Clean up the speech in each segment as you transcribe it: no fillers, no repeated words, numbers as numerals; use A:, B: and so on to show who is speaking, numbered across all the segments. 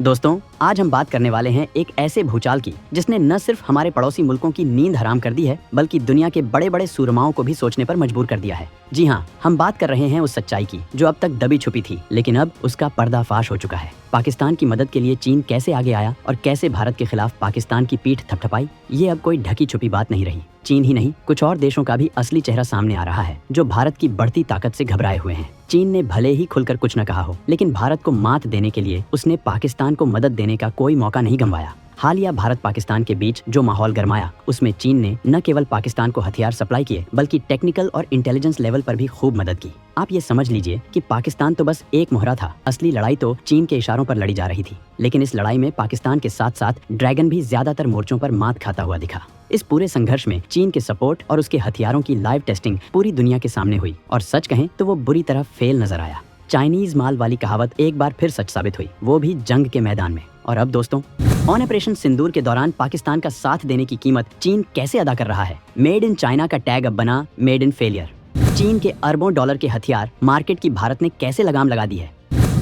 A: दोस्तों, आज हम बात करने वाले हैं एक ऐसे भूचाल की जिसने न सिर्फ हमारे पड़ोसी मुल्कों की नींद हराम कर दी है, बल्कि दुनिया के बड़े बड़े सूरमाओं को भी सोचने पर मजबूर कर दिया है। जी हाँ, हम बात कर रहे हैं उस सच्चाई की जो अब तक दबी छुपी थी, लेकिन अब उसका पर्दाफाश हो चुका है। पाकिस्तान की मदद के लिए चीन कैसे आगे आया और कैसे भारत के खिलाफ पाकिस्तान की पीठ थपथपाई, ये अब कोई ढकी छुपी बात नहीं रही। चीन ही नहीं, कुछ और देशों का भी असली चेहरा सामने आ रहा है जो भारत की बढ़ती ताकत से घबराए हुए हैं। चीन ने भले ही खुलकर कुछ न कहा हो, लेकिन भारत को मात देने के लिए उसने पाकिस्तान को मदद देने का कोई मौका नहीं गंवाया। हालिया भारत पाकिस्तान के बीच जो माहौल गरमाया, उसमें चीन ने न केवल पाकिस्तान को हथियार सप्लाई किए, बल्कि टेक्निकल और इंटेलिजेंस लेवल पर भी खूब मदद की। आप ये समझ लीजिए कि पाकिस्तान तो बस एक मोहरा था, असली लड़ाई तो चीन के इशारों पर लड़ी जा रही थी। लेकिन इस लड़ाई में पाकिस्तान के साथ साथ ड्रैगन भी ज्यादातर मोर्चों पर मात खाता हुआ दिखा। इस पूरे संघर्ष में चीन के सपोर्ट और उसके हथियारों की लाइव टेस्टिंग पूरी दुनिया के सामने हुई, और सच कहें तो वो बुरी तरह फेल नजर आया। चाइनीज माल वाली कहावत एक बार फिर सच साबित हुई, वो भी जंग के मैदान में। और अब दोस्तों, ऑपरेशन सिंदूर के दौरान पाकिस्तान का साथ देने की कीमत चीन कैसे अदा कर रहा है? मेड इन चाइना का टैग अब बना मेड इन फेलियर। चीन के अरबों डॉलर के हथियार मार्केट की भारत ने कैसे लगाम लगा दी है?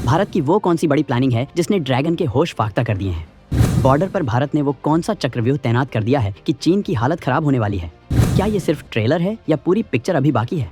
A: भारत की वो कौन सी बड़ी प्लानिंग है जिसने ड्रैगन के होश फाख्ता कर दिए हैं? बॉर्डर पर भारत ने वो कौन सा चक्रव्यूह तैनात कर दिया है कि चीन की हालत खराब होने वाली है? क्या ये सिर्फ ट्रेलर है या पूरी पिक्चर अभी बाकी है?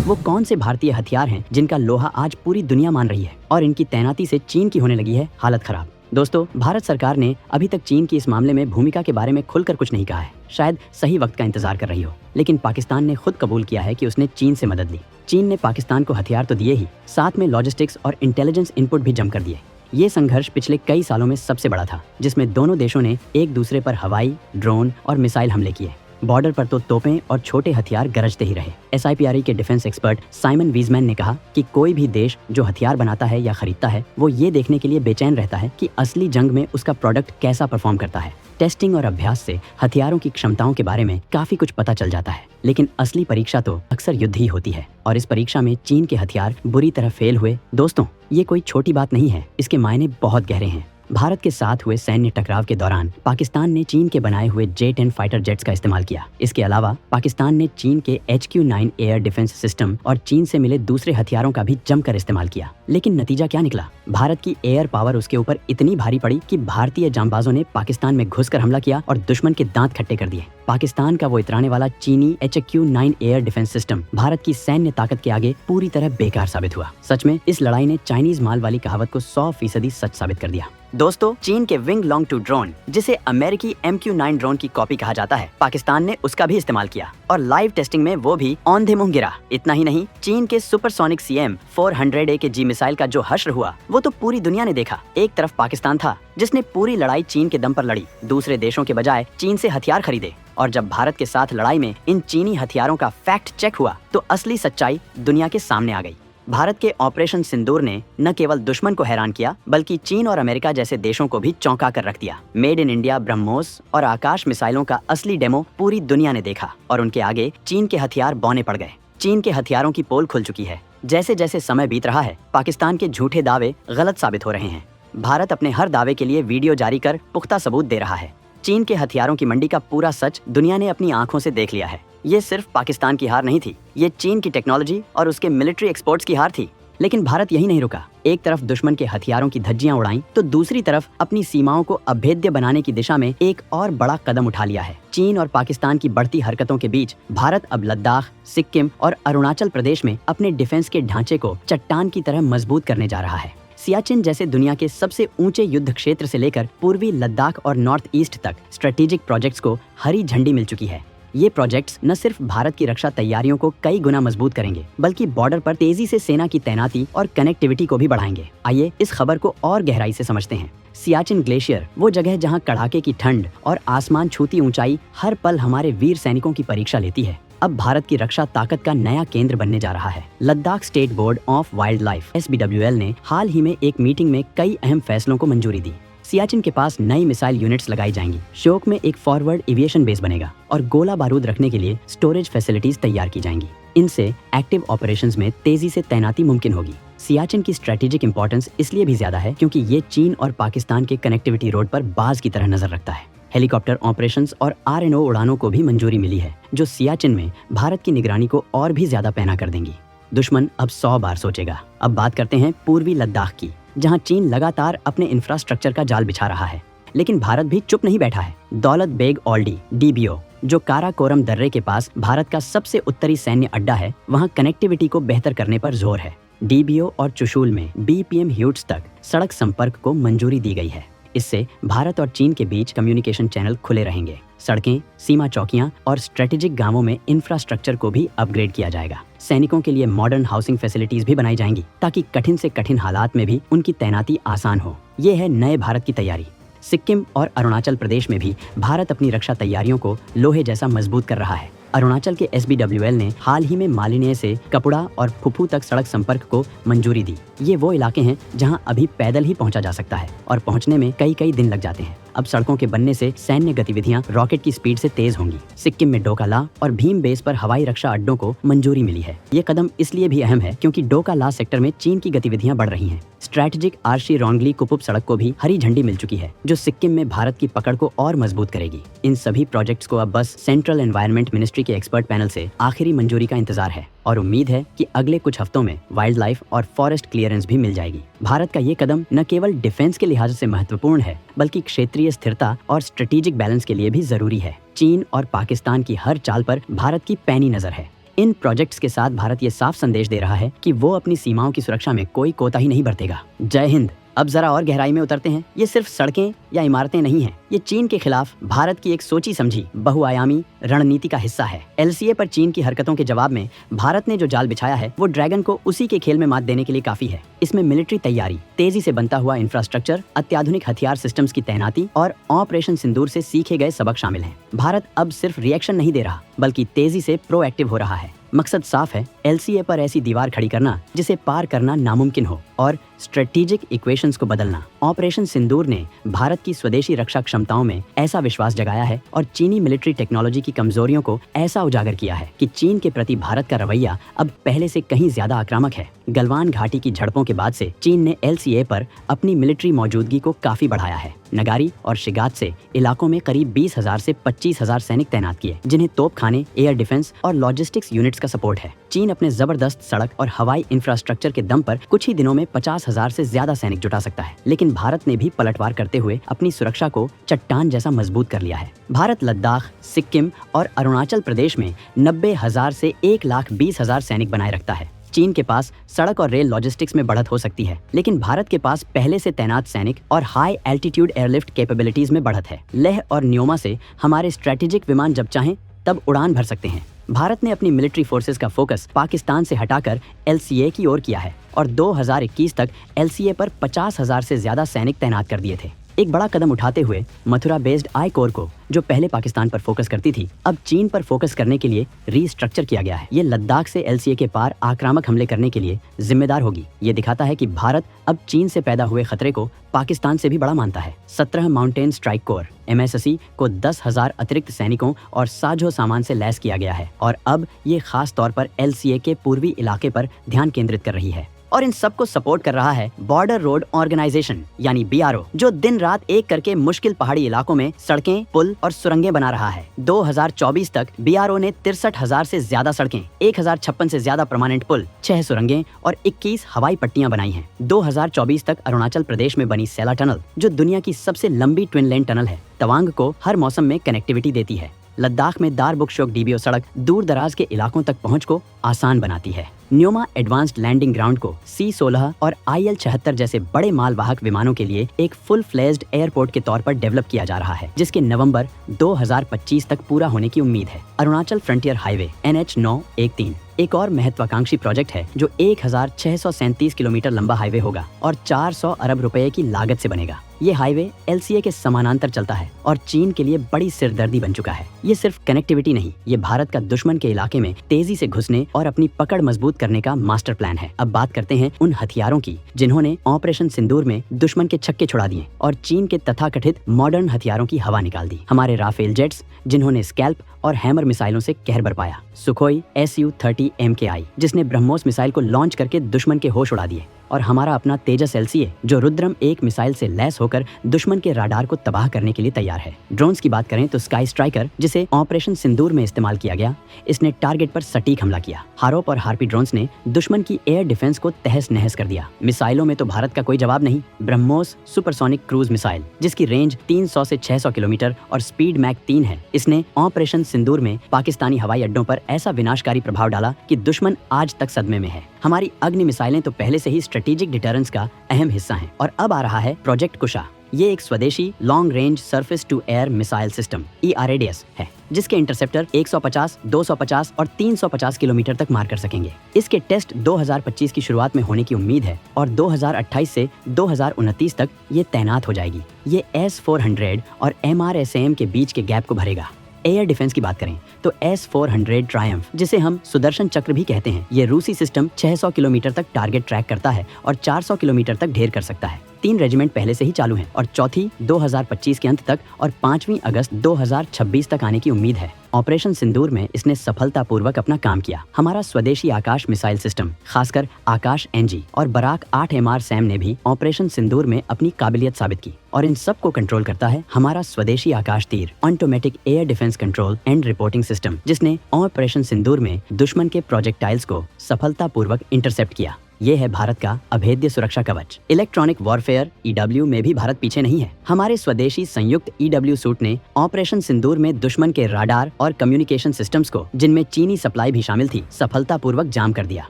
A: वो कौन से भारतीय हथियार हैं जिनका लोहा आज पूरी दुनिया मान रही है और इनकी तैनाती से चीन की होने लगी है हालत खराब? दोस्तों, भारत सरकार ने अभी तक चीन की इस मामले में भूमिका के बारे में खुलकर कुछ नहीं कहा है। शायद सही वक्त का इंतजार कर रही हो, लेकिन पाकिस्तान ने खुद कबूल किया है कि उसने चीन से मदद ली। चीन ने पाकिस्तान को हथियार तो दिए ही, साथ में लॉजिस्टिक्स और इंटेलिजेंस इनपुट भी जमकर दिए। ये संघर्ष पिछले कई सालों में सबसे बड़ा था, जिसमें दोनों देशों ने एक दूसरे पर हवाई, ड्रोन और मिसाइल हमले किए। बॉर्डर पर तो तोपें और छोटे हथियार गरजते ही रहे। SIPRE के डिफेंस एक्सपर्ट साइमन वीजमैन ने कहा कि कोई भी देश जो हथियार बनाता है या खरीदता है, वो ये देखने के लिए बेचैन रहता है कि असली जंग में उसका प्रोडक्ट कैसा परफॉर्म करता है। टेस्टिंग और अभ्यास से हथियारों की क्षमताओं के बारे में काफी कुछ पता चल जाता है, लेकिन असली परीक्षा तो अक्सर युद्ध ही होती है, और इस परीक्षा में चीन के हथियार बुरी तरह फेल हुए। दोस्तों, ये कोई छोटी बात नहीं है, इसके मायने बहुत गहरे हैं। भारत के साथ हुए सैन्य टकराव के दौरान पाकिस्तान ने चीन के बनाए हुए J-10 फाइटर जेट्स का इस्तेमाल किया। इसके अलावा पाकिस्तान ने चीन के HQ-9 एयर डिफेंस सिस्टम और चीन से मिले दूसरे हथियारों का भी जमकर इस्तेमाल किया। लेकिन नतीजा क्या निकला? भारत की एयर पावर उसके ऊपर इतनी भारी पड़ी कि भारतीय जांबाजों ने पाकिस्तान में घुसकर हमला किया और दुश्मन के दांत खट्टे कर दिए। पाकिस्तान का वो इतराने वाला चीनी HQ-9 air defence system Bharat की सैन्य ताकत के आगे पूरी तरह बेकार साबित हुआ। सच में इस लड़ाई ने चाइनीज माल वाली कहावत को 100% सच साबित कर दिया। दोस्तों, चीन के विंग लॉन्ग 2 ड्रोन, जिसे अमेरिकी MQ-9 ड्रोन की कॉपी कहा जाता है, पाकिस्तान ने उसका भी इस्तेमाल किया और लाइव टेस्टिंग में वो भी औंधे मुंह गिरा। इतना ही नहीं, चीन के सुपरसोनिक CM-400A के जी मिसाइल का जो हश्र हुआ, वो तो पूरी दुनिया ने देखा। एक तरफ पाकिस्तान था जिसने पूरी लड़ाई चीन के दम पर लड़ी, दूसरे देशों के बजाय चीन से हथियार खरीदे, और जब भारत के साथ लड़ाई में इन चीनी हथियारों का फैक्ट चेक हुआ तो असली सच्चाई दुनिया के सामने आ गई। भारत के ऑपरेशन सिंदूर ने न केवल दुश्मन को हैरान किया, बल्कि चीन और अमेरिका जैसे देशों को भी चौंका कर रख दिया। मेड इन इंडिया ब्रह्मोस और आकाश मिसाइलों का असली डेमो पूरी दुनिया ने देखा, और उनके आगे चीन के हथियार बौने पड़ गए। चीन के हथियारों की पोल खुल चुकी है। जैसे जैसे समय बीत रहा है, पाकिस्तान के झूठे दावे गलत साबित हो रहे हैं। भारत अपने हर दावे के लिए वीडियो जारी कर पुख्ता सबूत दे रहा है। चीन के हथियारों की मंडी का पूरा सच दुनिया ने अपनी आंखों से देख लिया है। ये सिर्फ पाकिस्तान की हार नहीं थी, ये चीन की टेक्नोलॉजी और उसके मिलिट्री एक्सपोर्ट्स की हार थी। लेकिन भारत यही नहीं रुका। एक तरफ दुश्मन के हथियारों की धज्जियां उड़ाईं, तो दूसरी तरफ अपनी सीमाओं को अभेद्य बनाने की दिशा में एक और बड़ा कदम उठा लिया है। चीन और पाकिस्तान की बढ़ती हरकतों के बीच भारत अब लद्दाख, सिक्किम और अरुणाचल प्रदेश में अपने डिफेंस के ढांचे को चट्टान की तरह मजबूत करने जा रहा है। सियाचिन जैसे दुनिया के सबसे ऊंचे युद्ध क्षेत्र से लेकर पूर्वी लद्दाख और नॉर्थ ईस्ट तक स्ट्रेटेजिक प्रोजेक्ट्स को हरी झंडी मिल चुकी है। ये प्रोजेक्ट्स न सिर्फ भारत की रक्षा तैयारियों को कई गुना मजबूत करेंगे, बल्कि बॉर्डर पर तेजी से सेना की तैनाती और कनेक्टिविटी को भी बढ़ाएंगे। आइए इस खबर को और गहराई से समझते हैं। सियाचिन ग्लेशियर, वो जगह जहां कड़ाके की ठंड और आसमान छूती ऊंचाई हर पल हमारे वीर सैनिकों की परीक्षा लेती है, अब भारत की रक्षा ताकत का नया केंद्र बनने जा रहा है। Ladakh state board of wild life SBWL ने हाल ही में एक मीटिंग में कई अहम फैसलों को मंजूरी दी। सियाचिन के पास नई मिसाइल यूनिट्स लगाई जाएंगी, श्योक में एक फॉरवर्ड एविएशन बेस बनेगा और गोला बारूद रखने के लिए स्टोरेज फैसिलिटीज तैयार की जाएंगी। इनसे एक्टिव ऑपरेशंस में तेजी से तैनाती मुमकिन होगी। सियाचिन की स्ट्रेटेजिक इंपॉर्टेंस इसलिए भी ज्यादा है क्योंकि ये चीन और पाकिस्तान के कनेक्टिविटी रोड पर बाज की तरह नजर रखता है। हेलीकॉप्टर ऑपरेशंस और RNO उड़ानों को भी मंजूरी मिली है, जो सियाचिन में भारत की निगरानी को और भी ज्यादा पैना कर देंगी। दुश्मन अब 100 बार सोचेगा। अब बात करते हैं पूर्वी लद्दाख की, जहां चीन लगातार अपने इंफ्रास्ट्रक्चर का जाल बिछा रहा है। लेकिन भारत भी चुप नहीं बैठा है। दौलत बेग ओल्डी DBO, जो काराकोरम दर्रे के पास भारत का सबसे उत्तरी सैन्य अड्डा है, वहां कनेक्टिविटी को बेहतर करने पर जोर है। DBO और चुशूल में BPM ह्यूट्स तक सड़क संपर्क को मंजूरी दी गई है। इससे भारत और चीन के बीच कम्युनिकेशन चैनल खुले रहेंगे। सड़कें, सीमा चौकियां और स्ट्रेटेजिक गांवों में इंफ्रास्ट्रक्चर को भी अपग्रेड किया जाएगा। सैनिकों के लिए मॉडर्न हाउसिंग फैसिलिटीज भी बनाई जाएंगी ताकि कठिन से कठिन हालात में भी उनकी तैनाती आसान हो। ये है नए भारत की तैयारी। सिक्किम और अरुणाचल प्रदेश में भी भारत अपनी रक्षा तैयारियों को लोहे जैसा मजबूत कर रहा है। अरुणाचल के SBWL ने हाल ही में मालिन्य से कपुड़ा और फुफू तक सड़क संपर्क को मंजूरी दी। ये वो इलाके हैं जहां अभी पैदल ही पहुंचा जा सकता है और पहुंचने में कई दिन लग जाते हैं। अब सड़कों के बनने से सैन्य गतिविधियां रॉकेट की स्पीड से तेज होंगी। सिक्किम में डोका-ला और भीम बेस पर हवाई रक्षा अड्डों को मंजूरी मिली है। ये कदम इसलिए भी अहम है क्योंकि डोका-ला सेक्टर में चीन की गतिविधियां बढ़ रही हैं। स्ट्रैटेजिक आर्शी रोंगली कुपुप सड़क को भी हरी झंडी मिल चुकी है, जो सिक्किम में भारत की पकड़ को और मजबूत करेगी। इन सभी प्रोजेक्ट्स को अब बस सेंट्रल एनवायरनमेंट मिनिस्ट्री के एक्सपर्ट पैनल से आखिरी मंजूरी का इंतजार है और उम्मीद है कि अगले कुछ हफ्तों में वाइल्ड लाइफ और फॉरेस्ट क्लियरेंस भी मिल जाएगी। भारत का ये कदम न केवल डिफेंस के लिहाज से महत्वपूर्ण है, बल्कि क्षेत्रीय स्थिरता और स्ट्रेटेजिक बैलेंस के लिए भी जरूरी है। चीन और पाकिस्तान की हर चाल पर भारत की पैनी नजर है। इन प्रोजेक्ट्स के साथ भारत ये साफ संदेश दे रहा है कि वो अपनी सीमाओं की सुरक्षा में कोई कोताही नहीं बरतेगा। जय हिंद। अब जरा और गहराई में उतरते हैं। ये सिर्फ सड़कें या इमारतें नहीं हैं, ये चीन के खिलाफ भारत की एक सोची समझी बहुआयामी रणनीति का हिस्सा है। LCA पर चीन की हरकतों के जवाब में भारत ने जो जाल बिछाया है, वो ड्रैगन को उसी के खेल में मात देने के लिए काफी है। इसमें मिलिट्री तैयारी, तेजी से बनता हुआ इंफ्रास्ट्रक्चर, अत्याधुनिक हथियार सिस्टम्स की तैनाती और ऑपरेशन सिंदूर से सीखे गए सबक शामिल हैं। भारत अब सिर्फ रिएक्शन नहीं दे रहा, बल्कि तेजी से प्रोएक्टिव हो रहा है। मकसद साफ है, LCA पर ऐसी दीवार खड़ी करना जिसे पार करना नामुमकिन हो और स्ट्रेटेजिक इक्वेशंस को बदलना। ऑपरेशन सिंदूर ने भारत की स्वदेशी रक्षा क्षमताओं में ऐसा विश्वास जगाया है और चीनी मिलिट्री टेक्नोलॉजी की कमजोरियों को ऐसा उजागर किया है कि चीन के प्रति भारत का रवैया अब पहले से कहीं ज्यादा आक्रामक है। गलवान घाटी की झड़पों के बाद से चीन ने LCA पर अपनी मिलिट्री मौजूदगी को काफी बढ़ाया है। नगारी और शिगात से इलाकों में करीब 20,000 से 25,000 सैनिक तैनात किए, जिन्हें तोपखाने, एयर डिफेंस और लॉजिस्टिक्स यूनिट्स का सपोर्ट है। चीन अपने जबरदस्त सड़क और हवाई इंफ्रास्ट्रक्चर के दम पर कुछ ही दिनों में 50,000 से ज्यादा सैनिक जुटा सकता है। लेकिन भारत ने भी पलटवार करते हुए अपनी सुरक्षा को चट्टान जैसा मजबूत कर लिया है। भारत लद्दाख, सिक्किम और अरुणाचल प्रदेश में 90,000 से 1,20,000 सैनिक बनाए रखता है। चीन के पास सड़क और रेल लॉजिस्टिक्स में बढ़त हो सकती है, लेकिन भारत के पास पहले से तैनात सैनिक और हाई एल्टीट्यूड एयरलिफ्ट कैपेबिलिटीज में बढ़त है। लेह और न्योमा से हमारे स्ट्रेटेजिक विमान जब चाहें तब उड़ान भर सकते हैं। भारत ने अपनी मिलिट्री फोर्सेस का फोकस पाकिस्तान से हटाकर LCA की ओर किया है और 2021 तक LCA पर 50,000 से ज्यादा सैनिक तैनात कर दिए थे। एक बड़ा कदम उठाते हुए मथुरा बेस्ड आई कोर को, जो पहले पाकिस्तान पर फोकस करती थी, अब चीन पर फोकस करने के लिए रीस्ट्रक्चर किया गया है। ये लद्दाख से LCA के पार आक्रामक हमले करने के लिए जिम्मेदार होगी। ये दिखाता है कि भारत अब चीन से पैदा हुए खतरे को पाकिस्तान से भी बड़ा मानता है। 17 माउंटेन स्ट्राइक कोर MSSE को 10,000 अतिरिक्त सैनिकों और साझो सामान से लैस किया गया है और अब ये खास तौर पर LCA के पूर्वी इलाके पर ध्यान केंद्रित कर रही है। और इन सबको सपोर्ट कर रहा है बॉर्डर रोड ऑर्गेनाइजेशन यानी BRO, जो दिन रात एक करके मुश्किल पहाड़ी इलाकों में सड़कें, पुल और सुरंगें बना रहा है। 2024 तक BRO ने 63,000 से ज्यादा सड़कें, 1,056 से ज्यादा परमानेंट पुल, 6 सुरंगें और 21 हवाई पट्टियां बनाई हैं। 2024 तक अरुणाचल प्रदेश में बनी सेला टनल, जो दुनिया की सबसे लंबी ट्विन लेन टनल है, तवांग को हर मौसम में कनेक्टिविटी देती है। लद्दाख में दारबुक्शोक DBO सड़क दूर दराज के इलाकों तक पहुंच को आसान बनाती है। न्योमा एडवांस्ड लैंडिंग ग्राउंड को C-16 और IL-76 जैसे बड़े मालवाहक विमानों के लिए एक फुल फ्लेज्ड एयरपोर्ट के तौर पर डेवलप किया जा रहा है, जिसके नवंबर 2025 तक पूरा होने की उम्मीद है। अरुणाचल फ्रंटियर हाईवे NH913 एक और महत्वाकांक्षी प्रोजेक्ट है, जो 1,637 किलोमीटर लंबा हाईवे होगा और 400 अरब रुपए की लागत से बनेगा। ये हाईवे LCA के समानांतर चलता है और चीन के लिए बड़ी सिरदर्दी बन चुका है। ये सिर्फ कनेक्टिविटी नहीं, ये भारत का दुश्मन के इलाके में तेजी से घुसने और अपनी पकड़ मजबूत करने का मास्टर प्लान है। अब बात करते हैं उन हथियारों की जिन्होंने ऑपरेशन सिंदूर में दुश्मन के छक्के छुड़ा दिए और चीन के तथाकथित मॉडर्न हथियारों की हवा निकाल दी। हमारे राफेल जेट्स, जिन्होंने स्कैल्प और हैमर मिसाइलों से कहर बरपाया। सुखोई Su-30 MKI, जिसने ब्रह्मोस मिसाइल को लॉन्च करके दुश्मन के होश उड़ा दिए, और हमारा अपना तेजस LCA, जो रुद्रम 1 मिसाइल से लैस होकर दुश्मन के राडार को तबाह करने के लिए तैयार है। ड्रोन्स की बात करें तो स्काई स्ट्राइकर, जिसे ऑपरेशन सिंदूर में इस्तेमाल किया गया, इसने टारगेट पर सटीक हमला किया। हारोप और हार्पी ड्रोन्स ने दुश्मन की एयर डिफेंस को तहस नहस कर दिया। मिसाइलों में तो भारत का कोई जवाब नहीं। ब्रह्मोस सुपरसोनिक क्रूज मिसाइल, जिसकी रेंज 300 से 600 किलोमीटर और स्पीड मैक 3 है, इसने ऑपरेशन सिंदूर में पाकिस्तानी हवाई अड्डों पर ऐसा विनाशकारी प्रभाव डाला कि दुश्मन आज तक सदमे में है। हमारी अग्नि मिसाइलें तो पहले से ही स्ट्रेटेजिक डिटरेंस का अहम हिस्सा हैं। और अब आ रहा है प्रोजेक्ट कुशा। ये एक स्वदेशी long range surface to air missile system ERADS है, जिसके इंटरसेप्टर 150, 250 और 350 किलोमीटर तक मार कर सकेंगे। इसके टेस्ट 2025 की शुरुआत में होने की उम्मीद है और 2028 से 2029 तक ये तैनात हो जाएगी। ये S-400 और MRSAM के बीच के गैप को भरेगा। एयर डिफेंस की बात करें तो S-400 ट्रायम्फ, जिसे हम सुदर्शन चक्र भी कहते हैं, ये रूसी सिस्टम 600 किलोमीटर तक टारगेट ट्रैक करता है और 400 किलोमीटर तक ढेर कर सकता है। 3 रेजिमेंट पहले से ही चालू हैं और चौथी 2025 के अंत तक और 5वीं अगस्त 2026 तक आने की उम्मीद है। ऑपरेशन सिंदूर में इसने सफलतापूर्वक अपना काम किया। हमारा स्वदेशी आकाश मिसाइल सिस्टम, खासकर आकाश NG और बराक 8 MRSAM ने भी ऑपरेशन सिंदूर में अपनी काबिलियत साबित की, और इन सब को कंट्रोल करता है हमारा स्वदेशी आकाश तीर automatic air defence control and reporting system, जिसने ऑपरेशन सिंदूर में दुश्मन के प्रोजेक्टाइल्स को सफलतापूर्वक इंटरसेप्ट किया। ये है भारत का अभेद्य सुरक्षा कवच। इलेक्ट्रॉनिक वॉरफेयर EW में भी भारत पीछे नहीं है। हमारे स्वदेशी संयुक्त EW सूट ने ऑपरेशन सिंदूर में दुश्मन के राडार और कम्युनिकेशन सिस्टम्स को, जिनमें चीनी सप्लाई भी शामिल थी, सफलतापूर्वक जाम कर दिया।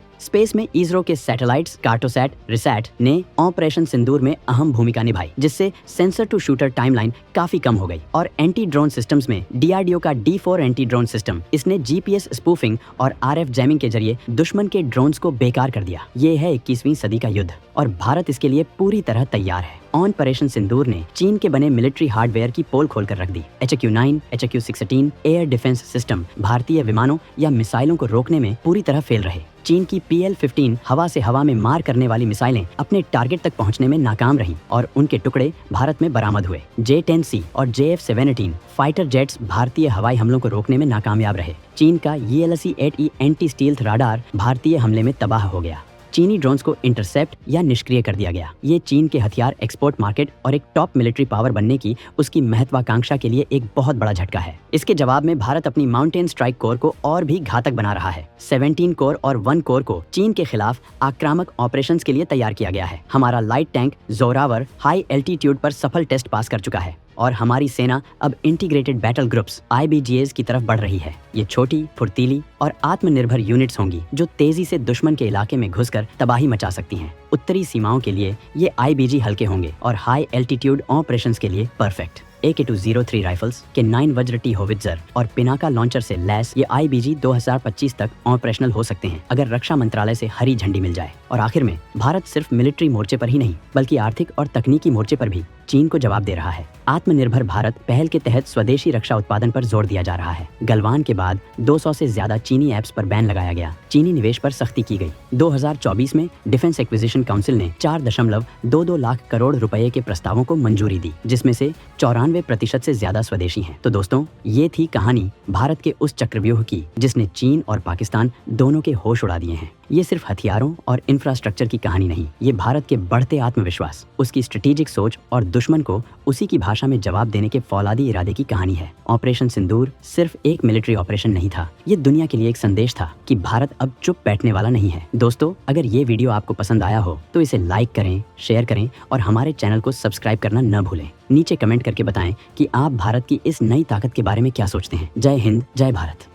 A: स्पेस में इसरो के सैटेलाइट्स कार्टोसैट, रिसैट ने ऑपरेशन सिंदूर में अहम भूमिका निभाई, जिससे सेंसर टू शूटर टाइमलाइन काफी कम हो गई। और एंटी ड्रोन सिस्टम्स में DRDO का D4 एंटी ड्रोन सिस्टम, इसने GPS स्पूफिंग और RF जैमिंग के जरिए दुश्मन के ड्रोन्स को बेकार कर दिया। ये है 21वीं सदी का युद्ध, और भारत इसके लिए पूरी तरह तैयार है। ऑपरेशन सिंदूर ने चीन के बने मिलिट्री हार्डवेयर की पोल खोलकर रख दी। HQ-9, HQ-16 air defence system भारतीय विमानों या मिसाइलों को रोकने में पूरी तरह फेल रहे। चीन की PL-15 हवा से हवा में मार करने वाली मिसाइलें अपने टारगेट तक पहुंचने में नाकाम रहीं और उनके टुकड़े भारत में बरामद हुए। J-10C और JF-17 फाइटर जेट्स भारतीय हवाई हमलों को रोकने में नाकामयाब रहे। चीन का ELSE-8E एंटी स्टील्थ राडार भारतीय हमले में तबाह हो गया। चीनी ड्रोन्स को इंटरसेप्ट या निष्क्रिय कर दिया गया। ये चीन के हथियार एक्सपोर्ट मार्केट और एक टॉप मिलिट्री पावर बनने की उसकी महत्वाकांक्षा के लिए एक बहुत बड़ा झटका है। इसके जवाब में भारत अपनी माउंटेन स्ट्राइक कोर को और भी घातक बना रहा है। 17 कोर और 1 कोर को चीन के खिलाफ आक्रामक ऑपरेशंस के लिए तैयार किया गया है। हमारा light tank Zorawar high altitude पर सफल टेस्ट पास कर चुका है, और हमारी सेना अब इंटीग्रेटेड बैटल ग्रुप्स IBGAs की तरफ बढ़ रही है। ये छोटी, फुर्तीली और आत्मनिर्भर यूनिट्स होंगी जो तेजी से दुश्मन के इलाके में घुसकर तबाही मचा सकती हैं। उत्तरी सीमाओं के लिए ये IBG हल्के होंगे और हाई एल्टीट्यूड ऑपरेशंस के लिए परफेक्ट। AK-203 राइफल्स के 9 वज्र टी होवित्जर और पिनाका लॉन्चर से लैस ये IBG 2025 तक ऑपरेशनल हो सकते हैं, अगर रक्षा मंत्रालय से हरी झंडी मिल जाए। और आखिर में भारत सिर्फ मिलिट्री मोर्चे पर ही नहीं, बल्कि आर्थिक और तकनीकी मोर्चे पर भी चीन को जवाब दे रहा है। आत्मनिर्भर भारत पहल के तहत स्वदेशी रक्षा उत्पादन पर जोर दिया जा रहा है। गलवान के बाद 200 से ज्यादा चीनी ऐप्स पर बैन लगाया गया। चीनी निवेश पर सख्ती की गई। 2024 में डिफेंस एक्विजिशन काउंसिल ने 4.22 लाख करोड़ रुपए के प्रस्तावों को मंजूरी दी, जिसमें से 94% से ज्यादा स्वदेशी हैं। तो दोस्तों, ये थी कहानी भारत के उस चक्रव्यूह की जिसने चीन और पाकिस्तान दोनों के होश उड़ा दिए हैं। ये सिर्फ हथियारों और इंफ्रास्ट्रक्चर की कहानी नहीं, ये भारत के बढ़ते आत्मविश्वास, उसकी स्ट्रेटेजिक सोच और दुश्मन को उसी की भाषा में जवाब देने के फौलादी इरादे की कहानी है। ऑपरेशन सिंदूर सिर्फ एक मिलिट्री ऑपरेशन नहीं था, ये दुनिया के लिए एक संदेश था कि भारत अब चुप बैठने वाला नहीं है। दोस्तों, अगर ये वीडियो आपको पसंद आया हो तो इसे लाइक करें, शेयर करें और हमारे चैनल को सब्सक्राइब करना न भूलें। नीचे कमेंट करके बताएं कि आप भारत की इस नई ताकत के बारे में क्या सोचते हैं। जय हिंद, जय भारत।